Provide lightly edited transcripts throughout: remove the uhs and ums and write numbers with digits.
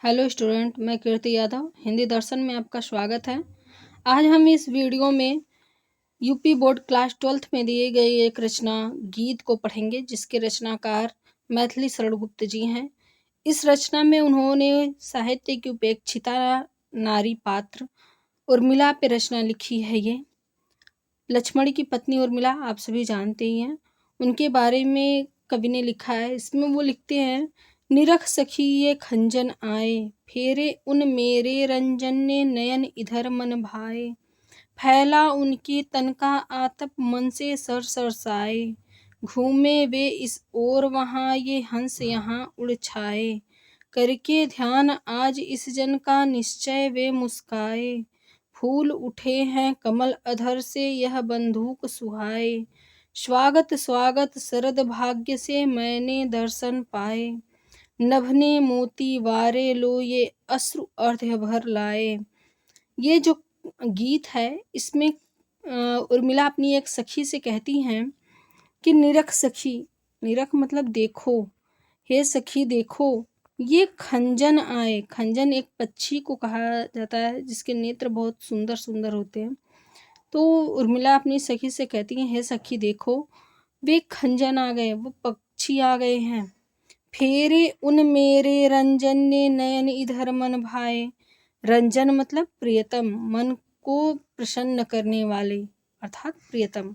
Hello student, मैं कीर्ति यादव हिंदी दर्शन में आपका स्वागत है। आज हम इस वीडियो में यूपी बोर्ड क्लास 12th में दिए गए एक रचना गीत को पढ़ेंगे, जिसके रचनाकार मैथिली शरण गुप्त जी हैं। इस रचना में उन्होंने साहित्य की उपेक्षिता नारी पात्र उर्मिला पे रचना लिखी है। ये लक्ष्मण की पत्नी उर्मिला आप सभी जानते ही हैं, उनके बारे में कवि ने लिखा है। इसमें वो लिखते हैं, निरख सखी ये खंजन आए, फेरे उन मेरे रंजन ने नयन इधर मन भाए, फैला उनकी तन का आतप मन से सर सरसाए, घूमे वे इस ओर वहाँ ये हंस यहाँ उड़ छाए, करके ध्यान आज इस जन का निश्चय वे मुस्काए, फूल उठे हैं कमल अधर से यह बंदूक सुहाए, स्वागत स्वागत शरद भाग्य से मैंने दर्शन पाए, नभने मोती वारे लो ये अश्रु अर्ध्य भर लाए। ये जो गीत है, इसमें उर्मिला अपनी एक सखी से कहती हैं कि निरख सखी, निरख मतलब देखो, हे सखी देखो, ये खंजन आए। खंजन एक पक्षी को कहा जाता है जिसके नेत्र बहुत सुंदर सुंदर होते हैं। तो उर्मिला अपनी सखी से कहती हैं, हे सखी देखो, वे खंजन आ गए, वो पक्षी आ गए हैं। फेरे उन मेरे रंजन ने नयन इधर मन भाए। रंजन मतलब प्रियतम, मन को प्रसन्न करने वाले अर्थात प्रियतम।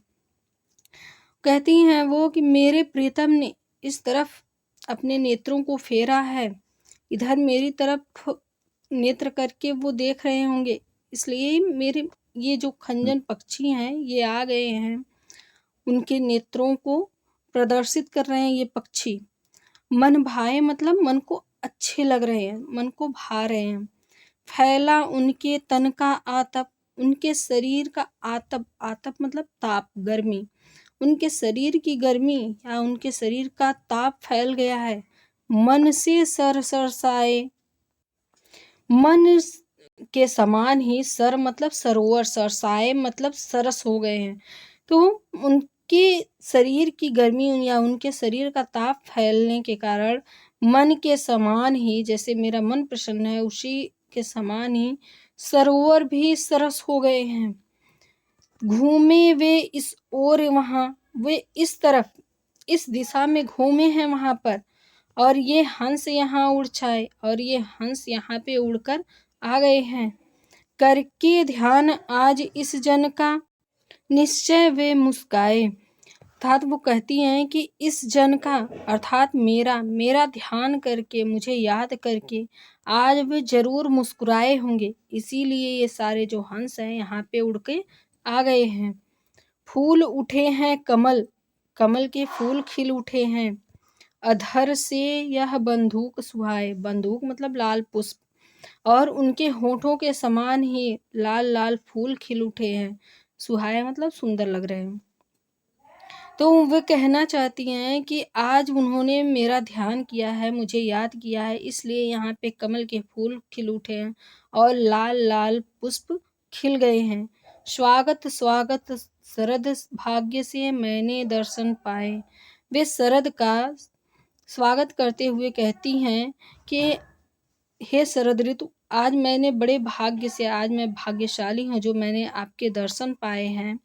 कहती हैं वो कि मेरे प्रियतम ने इस तरफ अपने नेत्रों को फेरा है, इधर मेरी तरफ नेत्र करके वो देख रहे होंगे, इसलिए मेरे ये जो खंजन पक्षी हैं ये आ गए हैं, उनके नेत्रों को प्रदर्शित कर रहे हैं ये पक्षी। मन भाए मतलब मन को अच्छे लग रहे हैं, मन को भा रहे हैं। फैला उनके तन का आतप, उनके शरीर का आतप, आतप मतलब ताप, गर्मी, उनके शरीर की गर्मी या उनके शरीर का ताप फैल गया है। मन से सर सरसाए, मन के समान ही सर मतलब सरोवर, सरसाए मतलब सरस हो गए हैं। तो उनके शरीर की गर्मी या उनके शरीर का ताप फैलने के कारण मन के समान ही, जैसे मेरा मन प्रसन्न है उसी के समान ही सरोवर भी सरस हो गए हैं। घूमे वे इस ओर वहाँ, वे इस तरफ इस दिशा में घूमे हैं वहाँ पर, और ये हंस यहाँ उड़ छाए, और ये हंस यहाँ पे उड़कर आ गए हैं। करके ध्यान आज इस जन का निश्चय वे मुस्काए, अर्थात वो कहती हैं कि इस जन का अर्थात मेरा ध्यान करके, मुझे याद करके आज वे जरूर मुस्कुराए होंगे, इसीलिए ये सारे जो हंस हैं यहाँ पे उड़ के आ गए हैं। फूल उठे हैं कमल, कमल के फूल खिल उठे हैं। अधर से यह बंदूक सुहाए, बंदूक मतलब लाल पुष्प, और उनके होठों के समान ही लाल लाल फूल खिल उठे हैं। सुहाए मतलब सुंदर लग रहे हैं। तो वे कहना चाहती हैं कि आज उन्होंने मेरा ध्यान किया है, मुझे याद किया है, इसलिए यहाँ पे कमल के फूल खिल उठे हैं और लाल लाल पुष्प खिल गए हैं। स्वागत स्वागत शरद भाग्य से मैंने दर्शन पाए। वे शरद का स्वागत करते हुए कहती हैं कि हे शरद ऋतु, आज मैंने बड़े भाग्य से, आज मैं भाग्यशाली हूँ जो मैंने आपके दर्शन पाए हैं।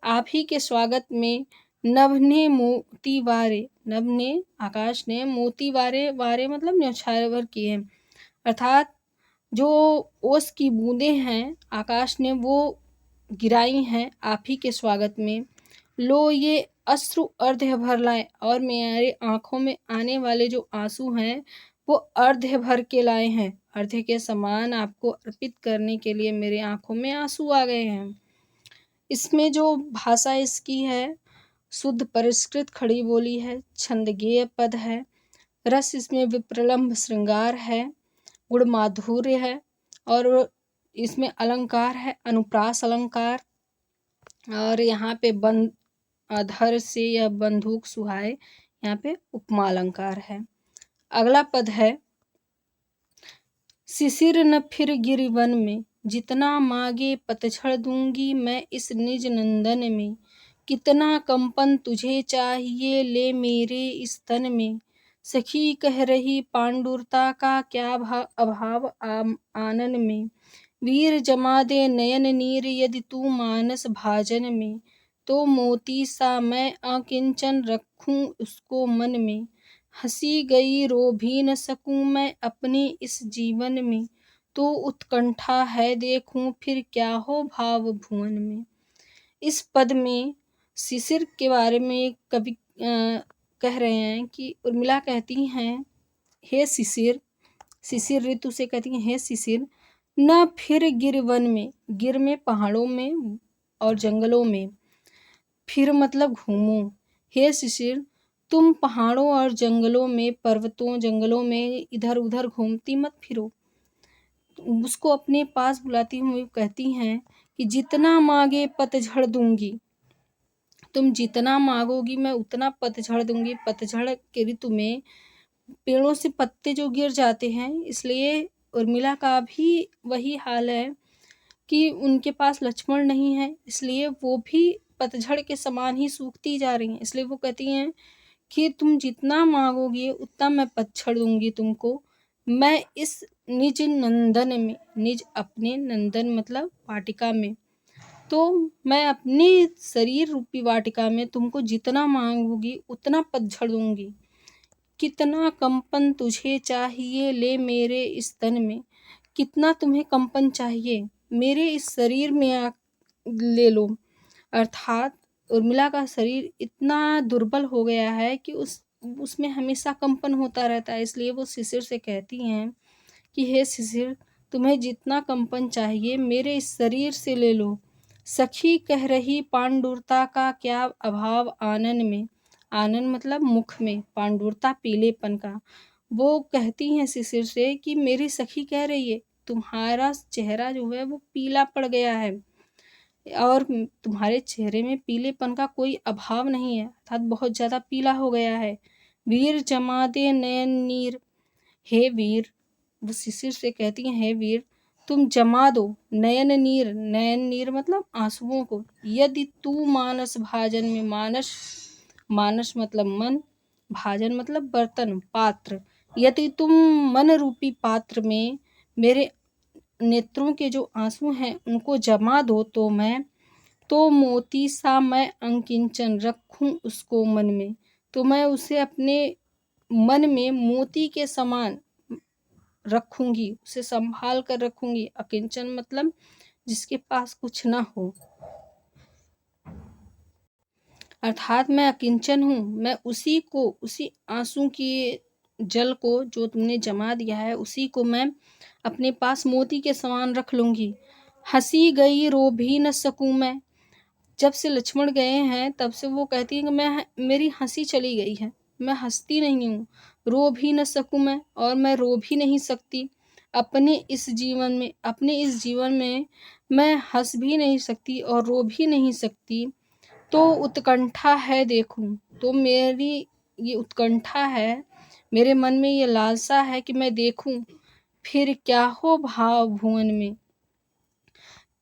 आप ही के स्वागत में नभ ने मोती वारे, नभ ने आकाश ने मोती वारे, वारे मतलब न्यौछावर भर किए हैं, अर्थात जो ओस की बूंदें हैं आकाश ने वो गिराई हैं आप ही के स्वागत में। लो ये अश्रु अर्ध्य भर लाए, और मेरे आंखों में आने वाले जो आंसू हैं वो अर्ध्य भर के लाए हैं, अर्ध्य के समान आपको अर्पित करने के लिए मेरे आंखों में आंसू आ गए हैं। इसमें जो भाषा इसकी है शुद्ध परिष्कृत खड़ी बोली है, छंदगेय पद है, रस इसमें विप्रलंभ श्रृंगार है, गुण माधुर्य है, और इसमें अलंकार है अनुप्रास अलंकार, और यहाँ पे बंद अधर से यह बंदूक सुहाए, यहाँ पे उपमा अलंकार है। अगला पद है, शिशिर न फिर गिरिवन में, जितना मांगे पतझड़ दूंगी मैं इस निज नंदन में, कितना कंपन तुझे चाहिए ले मेरे इस तन में, सखी कह रही पांडुरता का क्या अभाव आनन में। वीर जमा दे नयन नीर यदि तू मानस भाजन में। तो मोती सा मैं अकिंचन रखूं उसको मन में। हंसी गई रो भी न सकूं मैं अपने इस जीवन में। तो उत्कंठा है देखूं फिर क्या हो भाव भुवन में। इस पद में शिशिर के बारे में कवि कह रहे हैं कि उर्मिला कहती हैं, हे शिशिर, शिशिर ऋतु से कहती हैं, हे शिशिर, न फिर गिर वन में, गिर में पहाड़ों में और जंगलों में, फिर मतलब घूमो। हे शिशिर, तुम पहाड़ों और जंगलों में, पर्वतों जंगलों में इधर उधर घूमती मत फिरो। उसको अपने पास बुलाती हुई कहती हैं कि जितना मांगे पतझड़ दूंगी, तुम जितना मांगोगी मैं उतना पतझड़ दूंगी। पतझड़ के ऋतु में पेड़ों से पत्ते जो गिर जाते हैं, इसलिए उर्मिला का भी वही हाल है कि उनके पास लक्ष्मण नहीं है, इसलिए वो भी पतझड़ के समान ही सूखती जा रही हैं। इसलिए वो कहती हैं कि तुम जितना मांगोगी उतना मैं पतझड़ दूंगी तुमको। मैं इस निज नंदन में, निज अपने नंदन मतलब वाटिका में, तो मैं अपने शरीर रूपी वाटिका में तुमको जितना मांगूंगी उतना पतझड़ दूंगी। कितना कंपन तुझे चाहिए ले मेरे इस तन में। कितना तुम्हें कंपन चाहिए मेरे इस शरीर में ले लो। अर्थात उर्मिला का शरीर इतना दुर्बल हो गया है कि उसमें हमेशा कंपन होता रहता है। इसलिए वो शिशिर से कहती हैं कि हे शिशिर, तुम्हें जितना कंपन चाहिए मेरे इस शरीर से ले लो। सखी कह रही पांडुरता का क्या अभाव आनन में। आनन मतलब मुख में, पांडुरता पीलेपन का। वो कहती हैं शिशिर से कि मेरी सखी कह रही है तुम्हारा चेहरा जो है वो पीला पड़ गया है और तुम्हारे चेहरे में पीलेपन का कोई अभाव नहीं है, अर्थात बहुत ज़्यादा पीला हो गया है। वीर जमा दे नयन नीर, हे वीर, वो शिशिर से कहती हैं, हे वीर, तुम जमा दो नयन नीर, नयन नीर मतलब आंसुओं को। यदि तू मानस भाजन में, मानस, मानस मतलब मन, भाजन मतलब बर्तन, पात्र। यदि तुम मन रूपी पात्र में मेरे नेत्रों के जो आंसू हैं उनको जमा दो तो मोती सा मैं अंकिंचन रखूं उसको मन में। तो मैं उसे अपने मन में मोती के समान रखूंगी, उसे संभाल कर रखूंगी। अकिंचन मतलब जिसके पास कुछ ना हो, अर्थात मैं अकिंचन हूँ। मैं उसी को, उसी आंसू की जल को जो तुमने जमा दिया है उसी को मैं अपने पास मोती के समान रख लूंगी। हंसी गई रो भी न सकूं मैं। जब से लक्ष्मण गए हैं तब से वो कहती है कि मेरी हंसी चली गई है, मैं हंसती नहीं हूँ। रो भी न सकूं मैं, और मैं रो भी नहीं सकती। अपने इस जीवन में, अपने इस जीवन में मैं हंस भी नहीं सकती और रो भी नहीं सकती। तो उत्कंठा है देखूं, तो मेरी ये उत्कंठा है, मेरे मन में ये लालसा है कि मैं देखूं फिर क्या हो भाव भुवन में।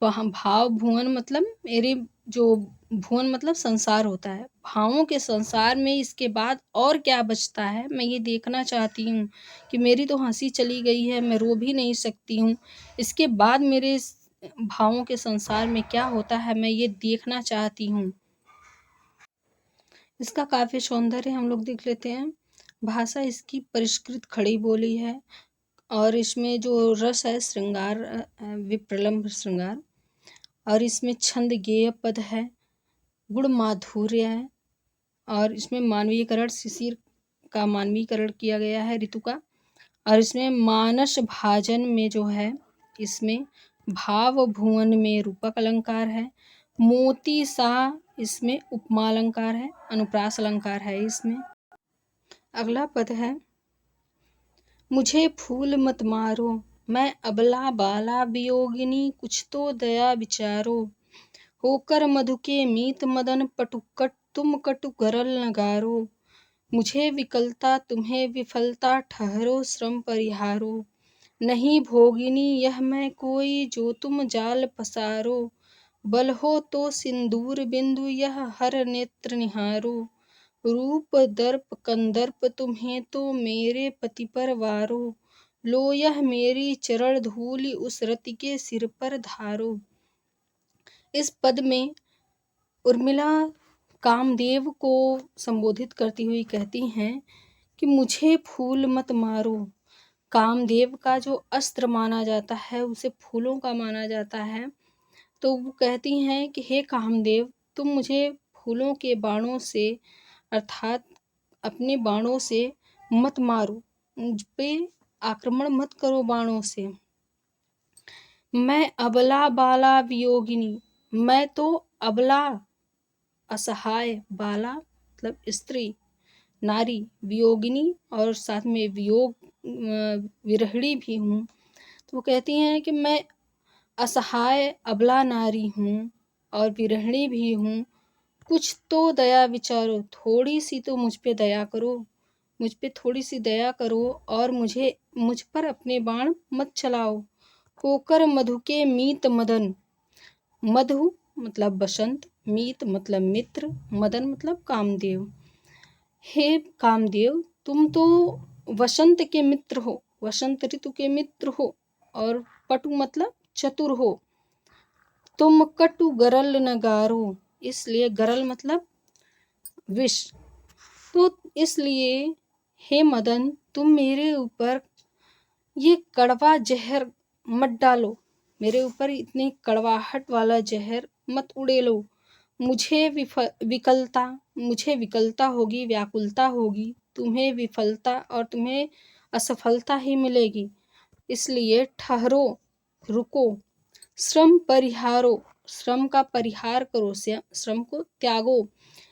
भाव भुवन मतलब मेरे जो, भुवन मतलब संसार होता है, भावों के संसार में इसके बाद और क्या बचता है मैं ये देखना चाहती हूँ। कि मेरी तो हंसी चली गई है, मैं रो भी नहीं सकती हूँ, इसके बाद मेरे इस भावों के संसार में क्या होता है मैं ये देखना चाहती हूँ। इसका काव्य सौंदर्य हम लोग देख लेते हैं। भाषा इसकी परिष्कृत खड़ी बोली है और इसमें जो रस है श्रृंगार, विप्रलम्भ श्रृंगार, और इसमें छंद गेय पद है, गुण माधुर्य है, और इसमें मानवीकरण, शिशिर का मानवीकरण किया गया है ऋतु का। और इसमें मानस भाजन में जो है, इसमें भाव भुवन में रूपक अलंकार है। मोती सा इसमें उपमा अलंकार है, अनुप्रास अलंकार है इसमें। अगला पद है, मुझे फूल मत मारो, मैं अबला बाला वियोगिनी, कुछ तो दया विचारो। होकर मधु के मीत मदन पटुकट, तुम कटु गरल नगारो। मुझे विकलता तुम्हें विफलता, ठहरो श्रम परिहारो। नहीं भोगिनी यह मैं कोई, जो तुम जाल पसारो। बल हो तो सिंदूर बिंदु, यह हर नेत्र निहारो। रूप दर्प कंदर्प तुम्हें तो मेरे पति पर वारो, लो यह मेरी चरण धूलि उस रति के सिर पर धारो। इस पद में उर्मिला कामदेव को संबोधित करती हुई कहती हैं कि मुझे फूल मत मारो। कामदेव का जो अस्त्र माना जाता है उसे फूलों का माना जाता है, तो वो कहती हैं कि हे कामदेव, तुम मुझे फूलों के बाणों से अर्थात अपने बाणों से मत मारो, मुझ पे आक्रमण मत करो बाणों से। मैं अबला बाला वियोगिनी, मैं तो अबला असहाय, बाला मतलब स्त्री, नारी, वियोगिनी और साथ में वियोग विरहिणी भी हूँ। तो वो कहती हैं कि मैं असहाय अबला नारी हूँ और विरहिणी भी हूँ, कुछ तो दया विचारो, थोड़ी सी तो मुझ पे दया करो, मुझ पे थोड़ी सी दया करो और मुझ पर अपने बाण मत चलाओ। होकर मधु के मीत मदन, मधु मतलब बसंत, मीत मतलब मित्र, मदन मतलब कामदेव। हे कामदेव, तुम तो वसंत के मित्र हो, वसंत ऋतु के मित्र हो, और पटु मतलब चतुर हो। तुम कटु गरल न गारो, इसलिए गरल मतलब विष, तो इसलिए हे मदन, तुम मेरे ऊपर ये कड़वा जहर मत डालो, मेरे ऊपर इतनी कड़वाहट वाला जहर मत उड़ेलो। मुझे विकलता होगी, व्याकुलता होगी, तुम्हें विफलता और तुम्हें असफलता ही मिलेगी। इसलिए ठहरो, रुको, श्रम परिहारो, श्रम का परिहार करो, श्रम को त्यागो।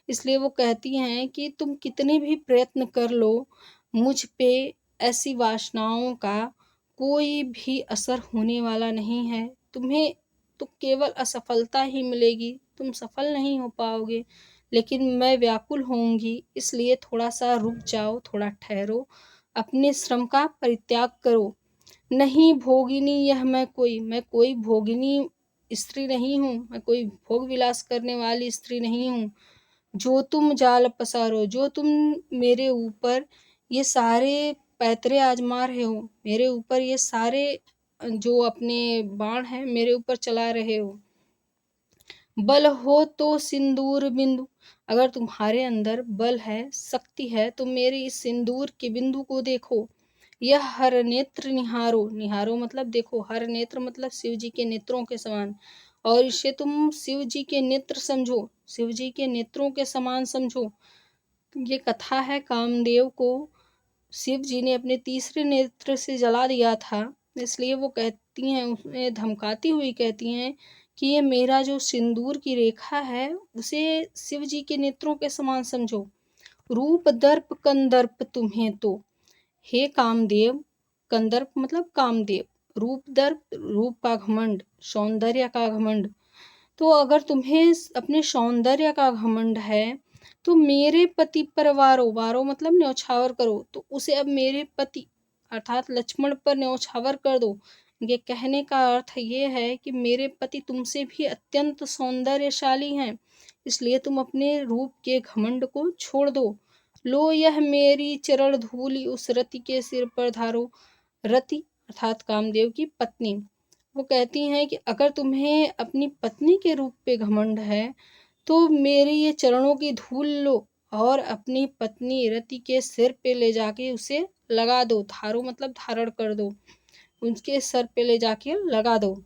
इसलिए वो कहती हैं कि तुम कितने भी प्रयत्न कर लो, मुझ पे ऐसी वासनाओं का कोई भी असर होने वाला नहीं है। तुम्हें तो केवल असफलता ही मिलेगी, तुम सफल नहीं हो पाओगे। लेकिन मैं व्याकुल होंगी, इसलिए थोड़ा सा रुक जाओ, थोड़ा ठहरो, अपने श्रम का परित्याग करो। नहीं भोगिनी यह मैं कोई भोगिनी स्त्री नहीं हूँ, मैं कोई भोग विलास करने वाली स्त्री नहीं हूँ। जो तुम जाल पसारो, जो तुम मेरे ऊपर ये सारे पैतरे आजमा रहे हो, मेरे ऊपर ये सारे जो अपने बाण हैं मेरे ऊपर चला रहे हो। बल हो तो सिंदूर बिंदु, अगर तुम्हारे अंदर बल है, शक्ति है, तो मेरे इस सिंदूर के बिंदु को देखो। यह हर नेत्र निहारो, निहारो मतलब देखो, हर नेत्र मतलब शिव जी के नेत्रों के समान, और इसे तुम शिव जी के नेत्र समझो, शिव जी के नेत्रों के समान समझो। ये कथा है, कामदेव को शिव जी ने अपने तीसरे नेत्र से जला दिया था, इसलिए वो कहती हैं, उन्हें धमकाती हुई कहती हैं कि ये मेरा जो सिंदूर की रेखा है उसे शिव जी के नेत्रों के समान समझो। रूप दर्प कंदर्प तुम्हें तो, हे कामदेव, कंदर्प मतलब कामदेव, रूप दर्प रूप का घमंड, सौंदर्य का घमंड, तो अगर तुम्हें अपने सौंदर्य का घमंड है तो मेरे पति पर वारो, वारो मतलब न्यौछावर करो, तो उसे अब मेरे पति अर्थात लक्ष्मण पर न्यौछावर कर दो। ये कहने का अर्थ ये है कि मेरे पति तुमसे भी अत्यंत सौंदर्यशाली हैं, इसलिए तुम अपने रूप के घमंड को छोड़ दो। लो यह मेरी चरण धूलि उस रति के सिर पर धारो, रति अर्थात कामदेव की पत्नी। वो कहती हैं कि अगर तुम्हें अपनी पत्नी के रूप पे घमंड है तो मेरे ये चरणों की धूल लो और अपनी पत्नी रति के सिर पे ले जाके उसे लगा दो, धारो मतलब धारण कर दो, उनके सर पे ले जाके लगा दो।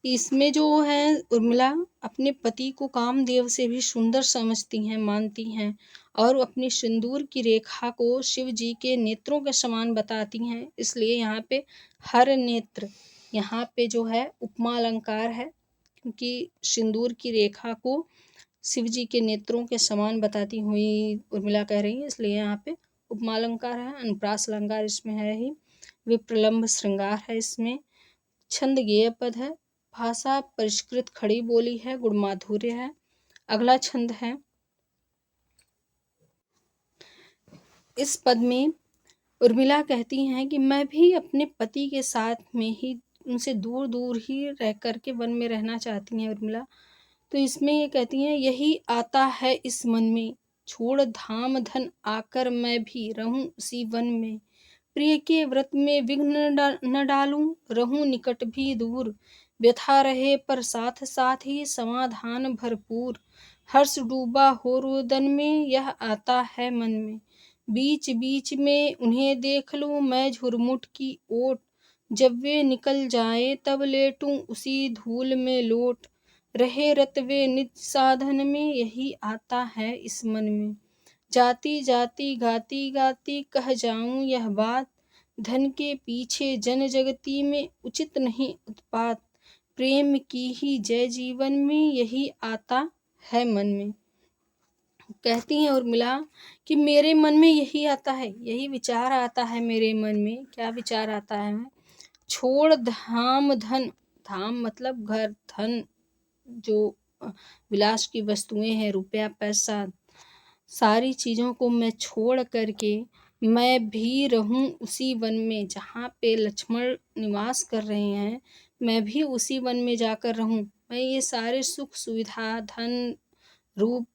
इसमें जो है उर्मिला अपने पति को कामदेव से भी सुंदर समझती हैं, मानती हैं, और अपनी सिंदूर की रेखा को शिव जी के नेत्रों के समान बताती हैं। इसलिए यहाँ पे हर नेत्र, यहाँ पे जो है उपमा अलंकार है, क्योंकि सिंदूर की रेखा को शिव जी के नेत्रों के समान बताती हुई उर्मिला कह रही है, इसलिए यहाँ पे उपमा अलंकार है। अनुप्रास अलंकार इसमें है ही, विप्रलंब श्रृंगार है इसमें, छंद गेय पद है, भाषा परिष्कृत खड़ी बोली है, गुण माधुर्य है। अगला छंद है, इस पद में उर्मिला कहती हैं कि मैं भी अपने पति के साथ में ही, उनसे दूर दूर ही रह करके वन में रहना चाहती हैं उर्मिला। तो इसमें ये कहती हैं, यही आता है इस मन में, छोड़ धाम धन आकर मैं भी रहूं उसी वन में। प्रिय के व्रत में विघ्न न डालूं, रहूं निकट भी दूर। व्यथा रहे पर साथ साथ ही समाधान भरपूर। हर्ष डूबा हो रोदन में, यह आता है मन में। बीच बीच में उन्हें देख लूं मैं झुरमुट की ओट। जब वे निकल जाएं तब लेटूं उसी धूल में लोट। रहे रत वे निज साधन में, यही आता है इस मन में। जाती जाती गाती गाती कह जाऊं यह बात। धन के पीछे जन जगती में उचित नहीं उत्पात। प्रेम की ही जय जीवन में, यही आता है मन में। कहती हैं उर्मिला कि मेरे मन में यही आता है, यही विचार आता है मेरे मन में। क्या विचार आता है? छोड़ धाम धन, धाम मतलब घर, धन जो विलास की वस्तुएं हैं, रुपया पैसा, सारी चीज़ों को मैं छोड़ करके मैं भी रहूं उसी वन में जहाँ पे लक्ष्मण निवास कर रहे हैं। मैं भी उसी वन में जाकर रहूं। मैं ये सारे सुख सुविधा, धन, रूप,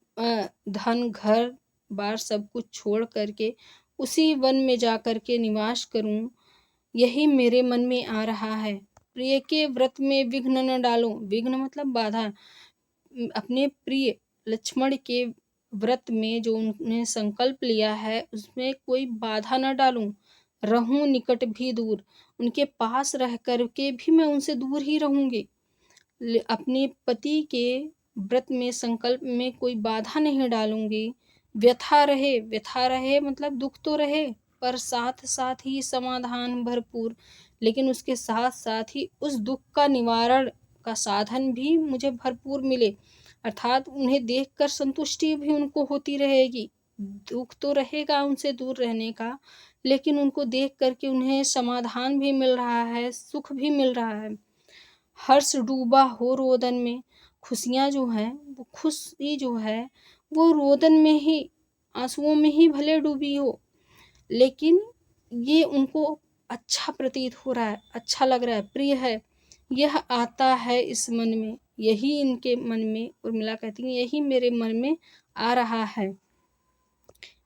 धन, घर बार सब कुछ छोड़ करके उसी वन में जा कर के निवास करूं, यही मेरे मन में आ रहा है। प्रिय के व्रत में विघ्न न डालूं, विघ्न मतलब बाधा। अपने प्रिय लक्ष्मण के व्रत में जो उन्होंने संकल्प लिया है उसमें कोई बाधा न डालूं। रहूं निकट भी दूर, उनके पास रह कर के भी मैं उनसे दूर ही रहूंगी। अपने पति के व्रत में संकल्प में कोई बाधा नहीं डालूंगी। व्यथा रहे, व्यथा रहे मतलब दुख तो रहे पर साथ साथ ही समाधान भरपूर, लेकिन उसके साथ साथ ही उस दुख का निवारण का साधन भी मुझे भरपूर मिले। अर्थात उन्हें देखकर संतुष्टि भी उनको होती रहेगी। दुख तो रहेगा उनसे दूर रहने का, लेकिन उनको देख करके उन्हें समाधान भी मिल रहा है, सुख भी मिल रहा है। हर्ष डूबा हो रोदन में, खुशियाँ जो हैं वो खुशी जो है वो रोदन में ही, आंसुओं में ही भले डूबी हो, लेकिन ये उनको अच्छा प्रतीत हो रहा है, अच्छा लग रहा है, प्रिय है। यह आता है इस मन में, यही इनके मन में, उर्मिला कहती है यही मेरे मन में आ रहा है।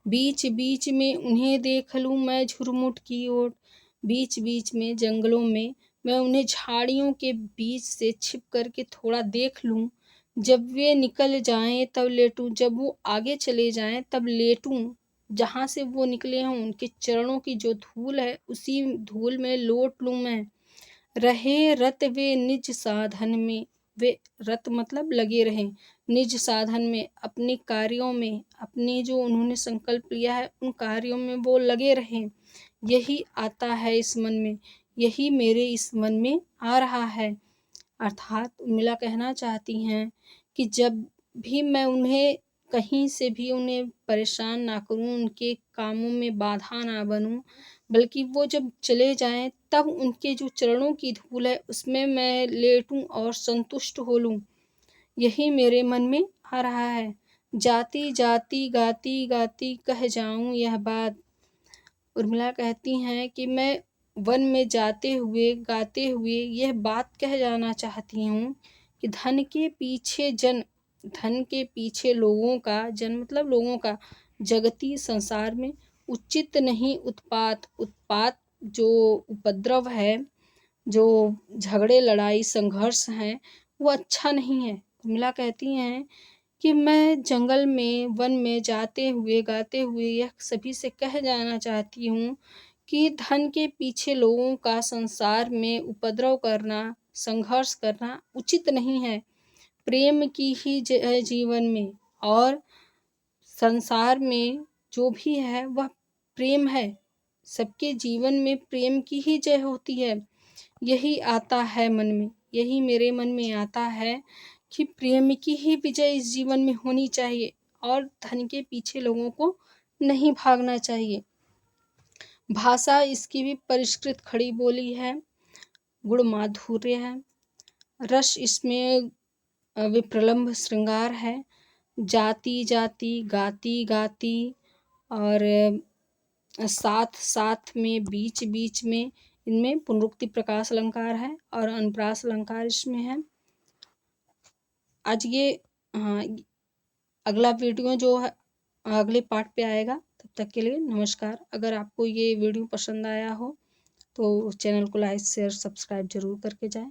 बीच बीच में उन्हें देख लूं मैं झुरमुट की ओट। बीच बीच में जंगलों में मैं उन्हें झाड़ियों के बीच से छिप करके थोड़ा देख लूं। जब वे निकल जाएं तब लेटूं, जब वो आगे चले जाएं तब लेटूं। जहाँ से वो निकले हों उनके चरणों की जो धूल है उसी धूल में लोट लूं मैं। रहे रत वे निज साधन में, वे रत मतलब लगे रहें निज साधन में, अपने कार्यों में, अपने जो उन्होंने संकल्प लिया है उन कार्यों में वो लगे रहें। यही आता है इस मन में, यही मेरे इस मन में आ रहा है। अर्थात उर्मिला कहना चाहती हैं कि जब भी मैं उन्हें कहीं से भी उन्हें परेशान ना करूं, उनके कामों में बाधा ना बनूं, बल्कि वो जब चले जाएं तब उनके जो चरणों की धूल है उसमें मैं लेटूं और संतुष्ट हो लूं, यही मेरे मन में आ रहा है। जाती जाती गाती गाती कह जाऊं यह बात। उर्मिला कहती हैं कि मैं वन में जाते हुए गाते हुए यह बात कह जाना चाहती हूँ कि धन के पीछे जन, धन के पीछे लोगों का, जन मतलब लोगों का, जगती संसार में उचित नहीं उत्पात। उत्पात जो उपद्रव है, जो झगड़े लड़ाई संघर्ष हैं, वो अच्छा नहीं है। उर्मिला कहती हैं कि मैं जंगल में, वन में जाते हुए गाते हुए यह सभी से कह जाना चाहती हूँ कि धन के पीछे लोगों का संसार में उपद्रव करना, संघर्ष करना उचित नहीं है। प्रेम की ही जय जीवन में, और संसार में जो भी है वह प्रेम है। सबके जीवन में प्रेम की ही जय होती है। यही आता है मन में, यही मेरे मन में आता है कि प्रेम की ही विजय इस जीवन में होनी चाहिए और धन के पीछे लोगों को नहीं भागना चाहिए। भाषा इसकी भी परिष्कृत खड़ी बोली है, गुण माधुर्य है, रस इसमें विप्रलंभ श्रृंगार है। जाती जाती गाती गाती और साथ साथ में, बीच बीच में, इनमें पुनरुक्ति प्रकाश अलंकार है और अनुप्रास अलंकार इसमें है। आज ये अगला वीडियो जो है अगले पार्ट पे आएगा। तब तक के लिए नमस्कार। अगर आपको ये वीडियो पसंद आया हो तो चैनल को लाइक शेयर सब्सक्राइब जरूर करके जाएं।